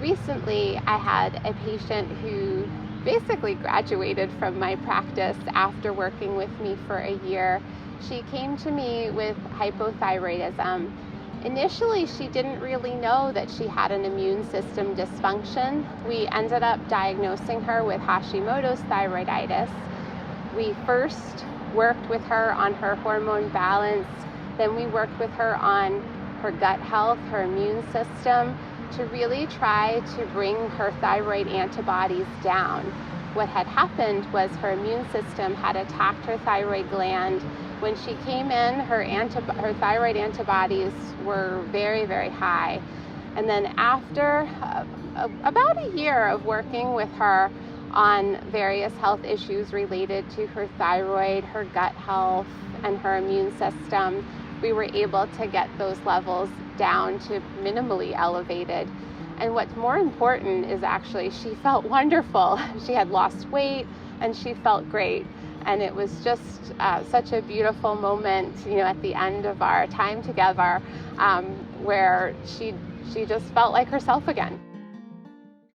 Recently, I had a patient who basically graduated from my practice after working with me for a year. She came to me with hypothyroidism. Initially, she didn't really know that she had an immune system dysfunction. We ended up diagnosing her with Hashimoto's thyroiditis. We first worked with her on her hormone balance, then we worked with her on her gut health, her immune system, to really try to bring her thyroid antibodies down. What had happened was her immune system had attacked her thyroid gland. When she came in, her thyroid antibodies were very, very high. And then after about a year of working with her on various health issues related to her thyroid, her gut health, and her immune system, we were able to get those levels down to minimally elevated. And what's more important is actually she felt wonderful. She had lost weight and she felt great. And it was just such a beautiful moment, at the end of our time together, where she just felt like herself again.